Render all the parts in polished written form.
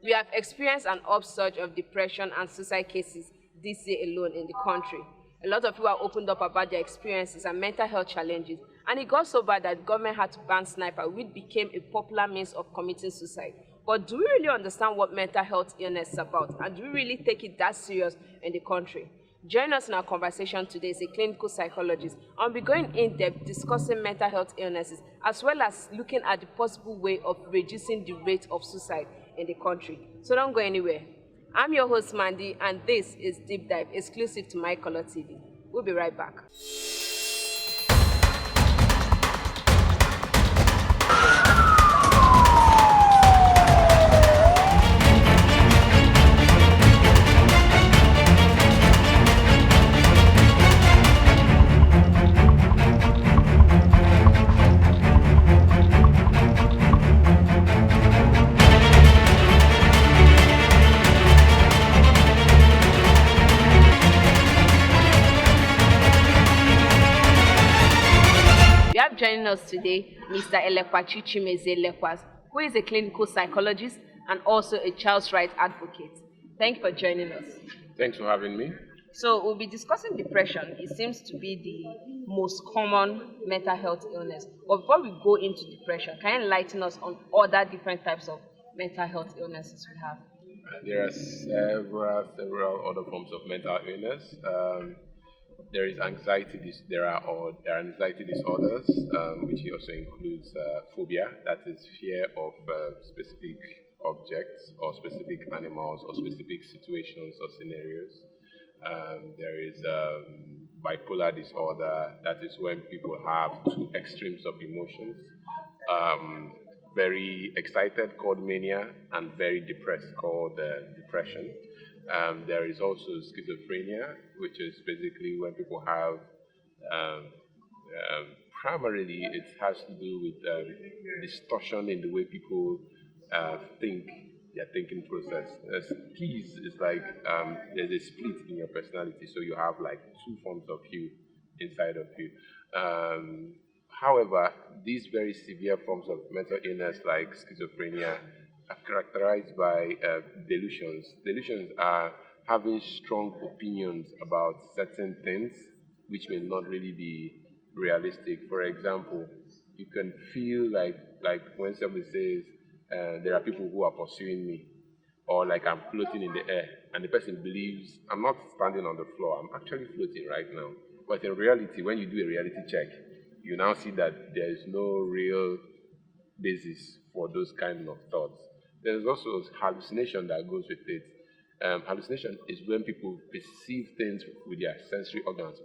We have experienced an upsurge of depression and suicide cases this year alone in the country. A lot of people have opened up about their experiences and mental health challenges, and it got so bad that the government had to ban sniper, which became a popular means of committing suicide. But do we really understand what mental health illness is about, and do we really take it that serious in the country? Join us in our conversation today is a clinical psychologist, and we'll be going in depth discussing mental health illnesses, as well as looking at the possible way of reducing the rate of suicide in the country. So don't go anywhere. I'm your host, Mandy, and this is Deep Dive, exclusive to My Color TV. We'll be right back. Joining us today, Mr. Elekwachi Chimezie, who is a clinical psychologist and also a child's rights advocate. Thank you for joining us. Thanks for having me. So we'll be discussing depression. It seems to be the most common mental health illness. But before we go into depression, can you enlighten us on other different types of mental health illnesses we have? There are several other forms of mental illness. There is anxiety. There are anxiety disorders, which also includes phobia, that is fear of specific objects or specific animals or specific situations or scenarios. There is bipolar disorder, that is when people have two extremes of emotions. Very excited, called mania, and very depressed, called depression. There is also schizophrenia, which is basically when people have, primarily it has to do with distortion in the way people think, their thinking process. Keys is like there's a split in your personality, so you have like two forms of you inside of you. However, these very severe forms of mental illness like schizophrenia are characterized by delusions. Delusions are having strong opinions about certain things which may not really be realistic. For example, you can feel like when somebody says, there are people who are pursuing me, or like I'm floating in the air, and the person believes I'm not standing on the floor, I'm actually floating right now. But in reality, when you do a reality check, you now see that there is no real basis for those kind of thoughts. There's also hallucination that goes with it. Hallucination is when people perceive things with their sensory organs,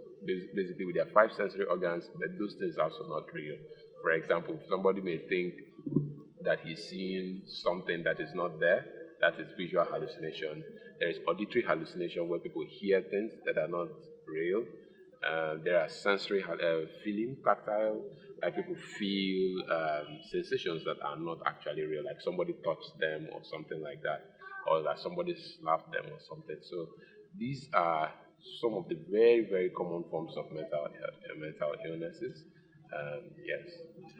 basically with their five sensory organs, but those things are also not real. For example, somebody may think that he's seeing something that is not there. That is visual hallucination. There is auditory hallucination where people hear things that are not real. There are sensory feeling, tactile, like people feel sensations that are not actually real, like somebody touched them or something like that, or that somebody slapped them or something. So these are some of the very, very common forms of mental illnesses. Yes.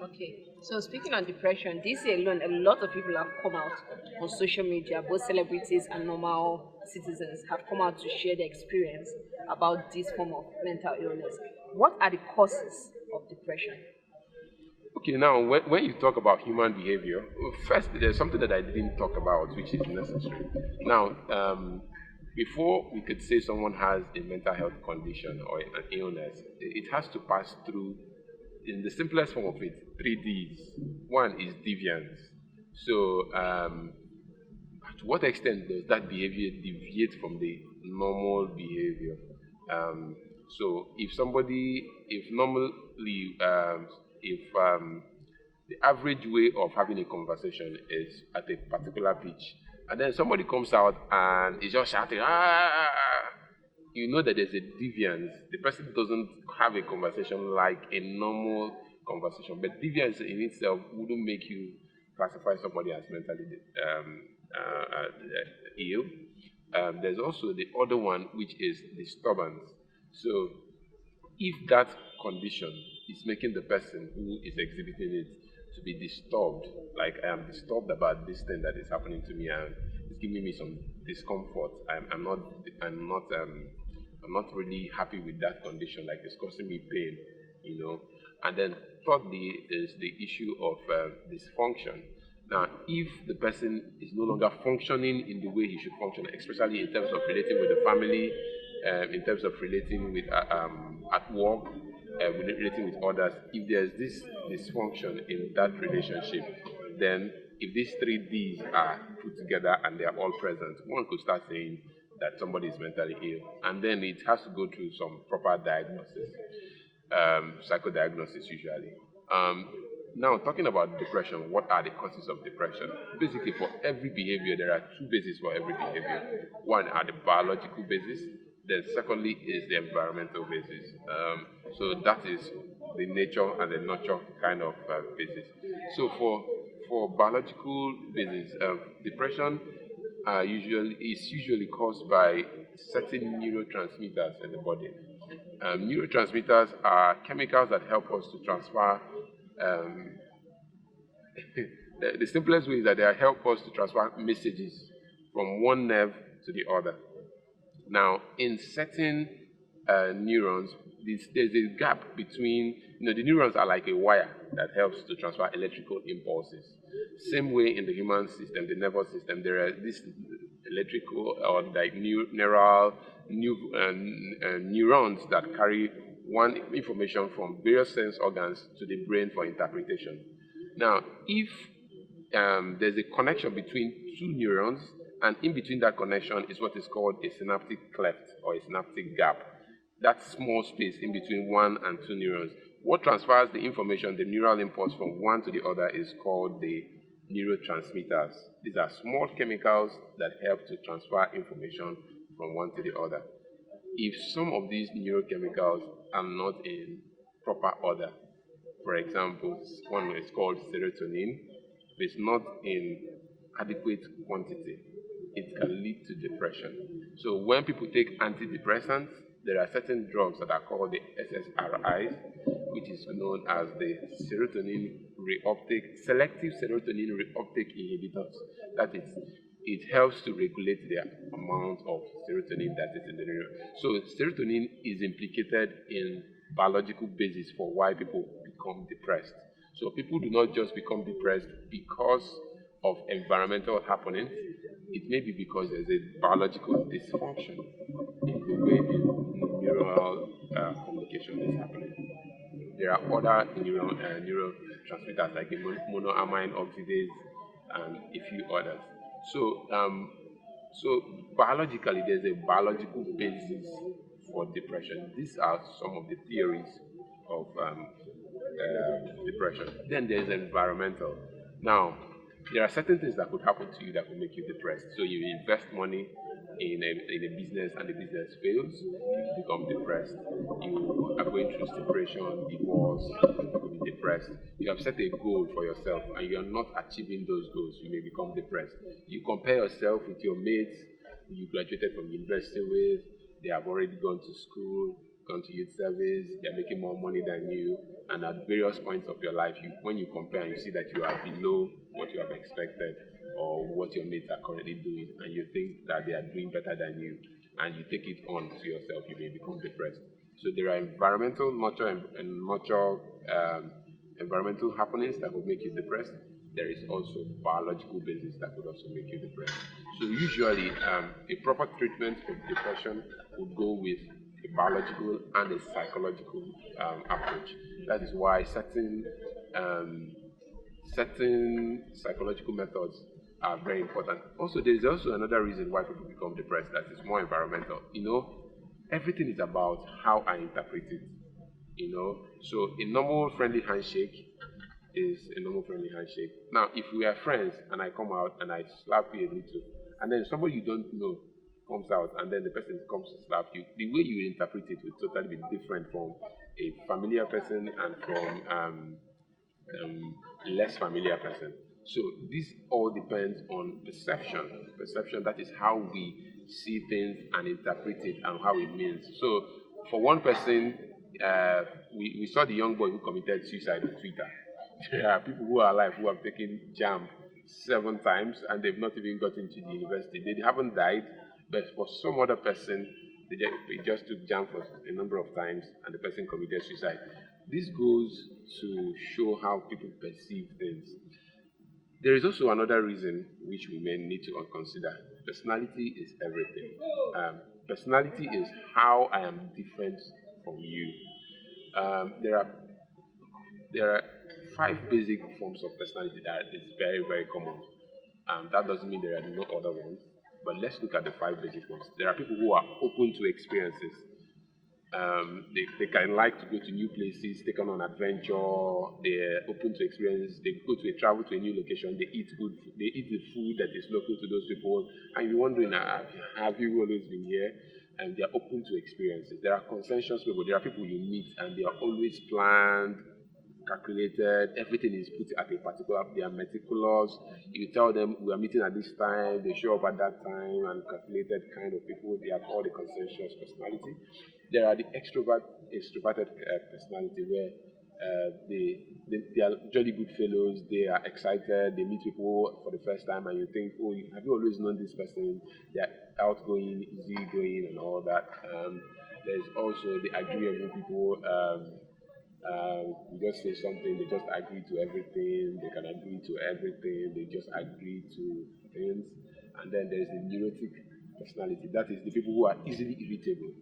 Okay. So speaking on depression, this year alone, a lot of people have come out on social media, both celebrities and normal citizens have come out to share their experience about this form of mental illness. What are the causes of depression? Okay, now when you talk about human behavior, first there's something that I didn't talk about, which is necessary. Now, before we could say someone has a mental health condition or an illness, it has to pass through, in the simplest form of it, 3 Ds. One is deviance. So, to what extent does that behavior deviate from the normal behavior? So, if the average way of having a conversation is at a particular pitch, and then somebody comes out and is just shouting, you know that there's a deviance. The person doesn't have a conversation like a normal conversation, but deviance in itself wouldn't make you classify somebody as mentally ill. There's also the other one, which is disturbance. So if that condition is making the person who is exhibiting it to be disturbed, like I am disturbed about this thing that is happening to me, and it's giving me some discomfort. I'm not really happy with that condition. Like it's causing me pain, you know. And then thirdly is the issue of dysfunction. Now, if the person is no longer functioning in the way he should function, especially in terms of relating with the family, in terms of relating with at work, relating with others, if there's this dysfunction in that relationship, then if these three Ds are put together and they are all present, one could start saying that somebody is mentally ill, and then it has to go through some proper diagnosis, psychodiagnosis usually. Um, Now, talking about depression, what are the causes of depression? Basically, for every behavior, there are two bases for every behavior. One are the biological basis, then secondly is the environmental basis. So that is the nature and the nurture kind of basis. So for biological basis, depression is usually caused by certain neurotransmitters in the body. Neurotransmitters are chemicals that help us to transfer. Um, the simplest way is that they help us to transfer messages from one nerve to the other. Now, in certain neurons, there's a gap between, the neurons are like a wire that helps to transfer electrical impulses. Same way in the human system, the nervous system, there are these electrical or like neurons that carry one information from various sense organs to the brain for interpretation. Now, if there's a connection between two neurons, and in between that connection is what is called a synaptic cleft or a synaptic gap. That small space in between one and two neurons. What transfers the information, the neural impulse from one to the other, is called the neurotransmitters. These are small chemicals that help to transfer information from one to the other. If some of these neurochemicals are not in proper order, for example, one is called serotonin, if it's not in adequate quantity, it can lead to depression. So when people take antidepressants, there are certain drugs that are called the SSRIs, which is known as the selective serotonin reuptake inhibitors. That is, it helps to regulate the amount of serotonin that is in the neuron. So serotonin is implicated in biological basis for why people become depressed. So people do not just become depressed because of environmental happenings. It may be because there's a biological dysfunction in the way the neural communication is happening. There are other neurotransmitters like the monoamine oxidase and a few others. So biologically, there's a biological basis for depression. These are some of the theories of depression. Then there's environmental. Now, there are certain things that could happen to you that could make you depressed. So you invest money in a business and the business fails, you become depressed. You are going through separation, divorce, you could be depressed. You have set a goal for yourself and you are not achieving those goals, you may become depressed. You compare yourself with your mates you graduated from university with, they have already gone to school, gone to youth service, they're making more money than you, and at various points of your life, when you compare and you see that you are below what you have expected or what your mates are currently doing, and you think that they are doing better than you, and you take it on to yourself, you may become depressed. So there are environmental, environmental happenings that will make you depressed. There is also biological basis that could also make you depressed. So usually, a proper treatment of depression would go with a biological and a psychological approach. That is why certain psychological methods are very important. Also, there's also another reason why people become depressed that is more environmental. Everything is about how I interpret it. So a normal friendly handshake is a normal friendly handshake. Now, if we are friends and I come out and I slap you a little, and then somebody you don't know comes out and then the person comes to slap you, the way you interpret it will totally be different from a familiar person and from less familiar person. So this all depends on perception. Perception, that is how we see things and interpret it and how it means. So for one person, we saw the young boy who committed suicide on Twitter. There are people who are alive who have taken jam 7 times and they've not even gotten to the university. They haven't died, but for some other person, they just took jam for a number of times and the person committed suicide. This goes to show how people perceive things. There is also another reason which we may need to consider. Personality is everything. Personality is how I am different from you. There are five basic forms of personality that is very, very common. That doesn't mean there are no other ones, but let's look at the five basic ones. There are people who are open to experiences. They can like to go to new places, take on an adventure. They're open to experiences. They go to travel to a new location. They eat good. They eat the food that is local to those people. And you're wondering, have you always been here? And they're open to experiences. There are consensus people. There are people you meet, and they are always planned, calculated. Everything is put at a particular. They are meticulous. You tell them we are meeting at this time. They show up at that time, and calculated kind of people. They have all the consensus personality. There are the extroverted personality where they are jolly good fellows. They are excited. They meet people for the first time, and you think, oh, have you always known this person? They are outgoing, easygoing, and all that. There's also the agreeable people. You just say something, they just agree to everything. They can agree to everything. They just agree to things. And then there's the neurotic personality. That is the people who are easily irritable.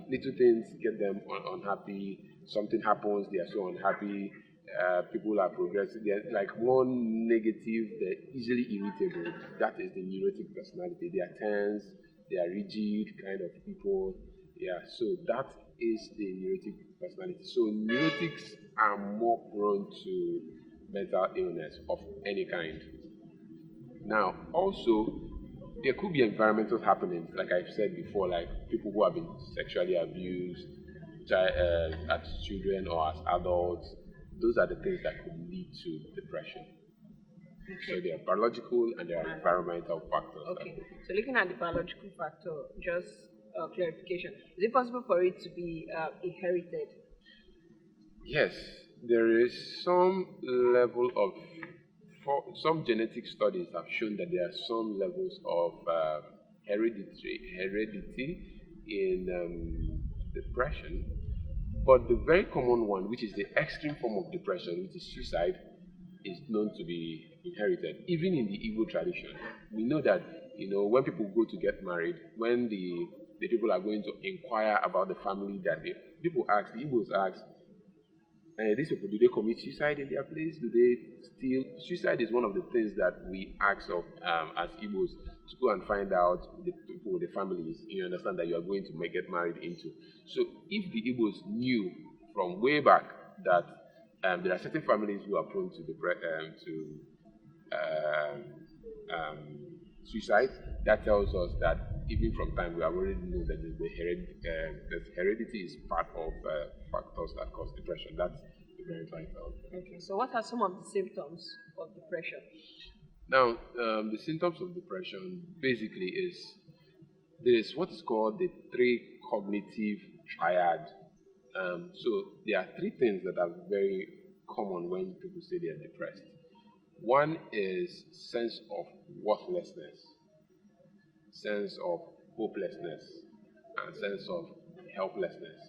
Little things get them unhappy. Something happens, they are so unhappy. People are progressing. They're like one negative, they're easily irritable. That is the neurotic personality. They are tense, they are rigid kind of people. Yeah, so that is the neurotic personality. So neurotics are more prone to mental illness of any kind. Now, also, there could be environmental happenings, like I've said before, like people who have been sexually abused as children or as adults. Those are the things that could lead to depression. So there are biological and there are environmental factors. Okay, so looking at the biological factor, just clarification, is it possible for it to be inherited? Yes, there is some level of, for some genetic studies have shown that there are some levels of heredity in depression, but the very common one, which is the extreme form of depression, which is suicide, is known to be inherited. Even in the Igbo tradition, we know that when people go to get married, when the people are going to inquire about the family that people ask, the Igbos ask, these people, do they commit suicide in their place? Do they steal? Suicide is one of the things that we ask of as Igbos to go and find out the people, the families. You understand that you are going to get married into. So if the Igbos knew from way back that there are certain families who are prone to suicide, that tells us that even from time we have already known that that heredity is part of factors that cause depression. That's very vital. Okay, so what are some of the symptoms of depression? Now, the symptoms of depression basically is there is what is called the three cognitive triad. So there are three things that are very common when people say they are depressed. One is sense of worthlessness, sense of hopelessness, and sense of helplessness.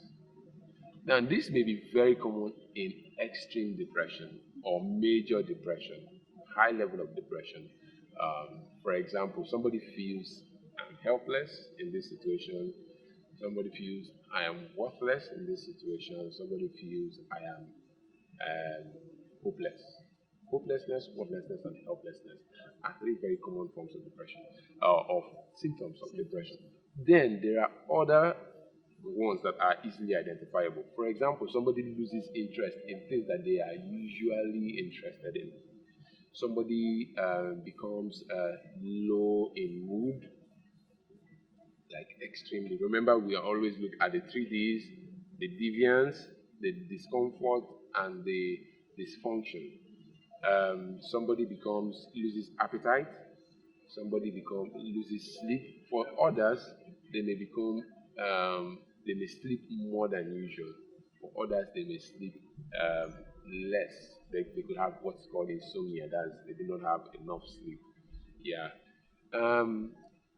Now, this may be very common in extreme depression or major depression, high level of depression. For example, somebody feels I'm helpless in this situation. Somebody feels I am worthless in this situation. Somebody feels I am hopeless. Hopelessness, worthlessness, and helplessness are three very common forms of depression, of symptoms of depression. Then there are other ones that are easily identifiable. For example, somebody loses interest in things that they are usually interested in. Somebody becomes low in mood, like extremely. Remember, we are always look at the 3Ds: the deviance, the discomfort, and the dysfunction. Somebody loses appetite. Somebody loses sleep. For others, they may they may sleep more than usual. For others, they may sleep less. They could have what's called insomnia. That's they do not have enough sleep. Yeah.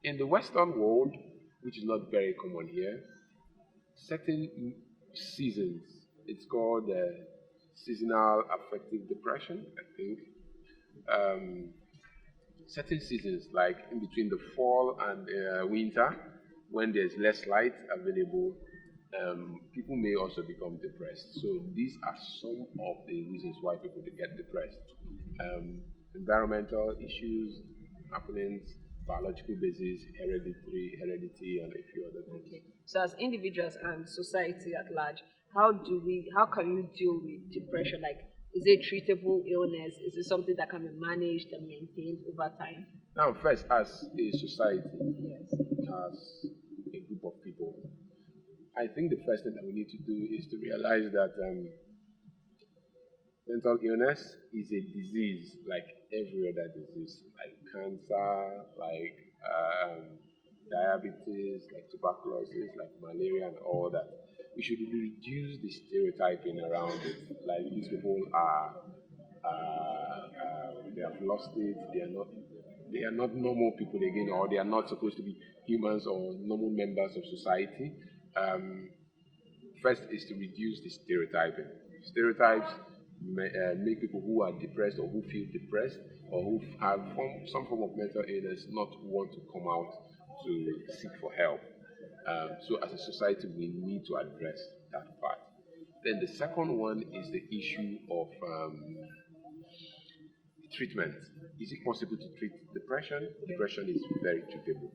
In the Western world, which is not very common here, certain seasons, it's called seasonal affective depression, I think. Um, Certain seasons, like in between the fall and winter, when there's less light available, people may also become depressed. So these are some of the reasons why people get depressed. Environmental issues, happenings, biological basis, heredity, and a few other things. Okay. So as individuals and society at large, how can you deal with depression? Like, is it a treatable illness? Is it something that can be managed and maintained over time? Now, first, as a society, Yes. as a group of people, I think the first thing that we need to do is to realize that mental illness is a disease like every other disease, like cancer, like diabetes, like tuberculosis, like malaria, and all that. We should reduce the stereotyping around it. Like these people they have lost it. They are not normal people again, or they are not supposed to be humans or normal members of society. First is to reduce the stereotyping. Stereotypes make people who are depressed or who feel depressed or who have some form of mental illness not want to come out to seek for help. So as a society, we need to address that part. Then the second one is the issue of treatment. Is it possible to treat depression? Depression is very treatable.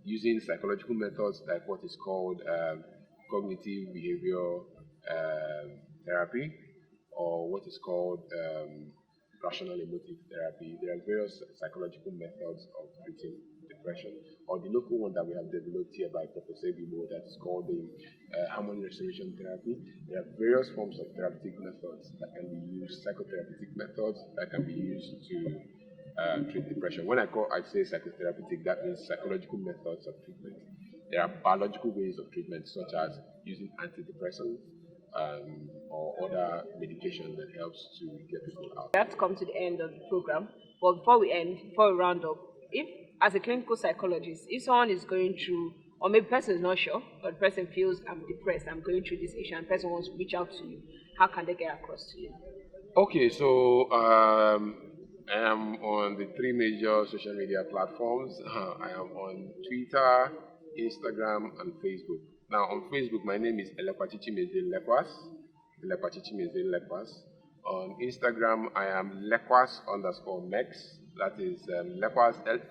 Using psychological methods like what is called cognitive behavioral therapy, or what is called rational emotive therapy. There are various psychological methods of treating depression, or the local one that we have developed here by Professor Bibo that's called the harmony restoration therapy. There are various forms of therapeutic methods that can be used, psychotherapeutic methods that can be used to treat depression. When I say psychotherapeutic, that means psychological methods of treatment. There are biological ways of treatment, such as using antidepressants or other medication that helps to get people out. We have to come to the end of the program, but before we round up, if as a clinical psychologist, if someone is going through, or maybe the person is not sure, but the person feels I'm depressed, I'm going through this issue, and the person wants to reach out to you, how can they get across to you? Okay, so I am on the 3 major social media platforms. I am on Twitter, Instagram, and Facebook. Now, on Facebook, my name is Elekwachi Chimezie Lekwas. Elekwachi Chimezie Lekwas. On Instagram, I am Lekwas_Mex. That is Lekwas, Lekwas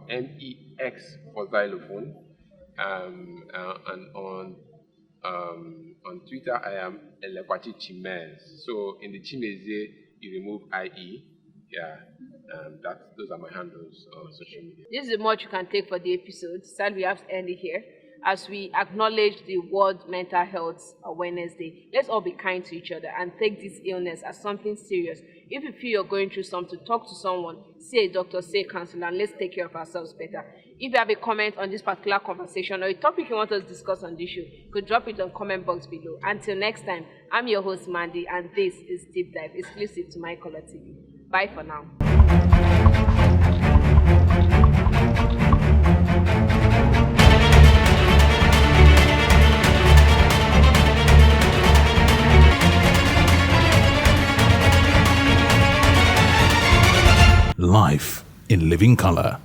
_Nex for xylophone. And on Twitter, I am Elekwachi Chimezie. So in the Chimezie, you remove IE. Yeah, those are my handles on social media. This is much you can take for the episode. Sadly, we have to end it here. As we acknowledge the World Mental Health Awareness Day, let's all be kind to each other and take this illness as something serious. If you feel you're going through something, talk to someone, see a doctor, see a counselor, and let's take care of ourselves better. If you have a comment on this particular conversation or a topic you want us to discuss on this show, you could drop it on the comment box below. Until next time, I'm your host, Mandy, and this is Deep Dive, exclusive to My Color TV. Bye for now. Life in living color.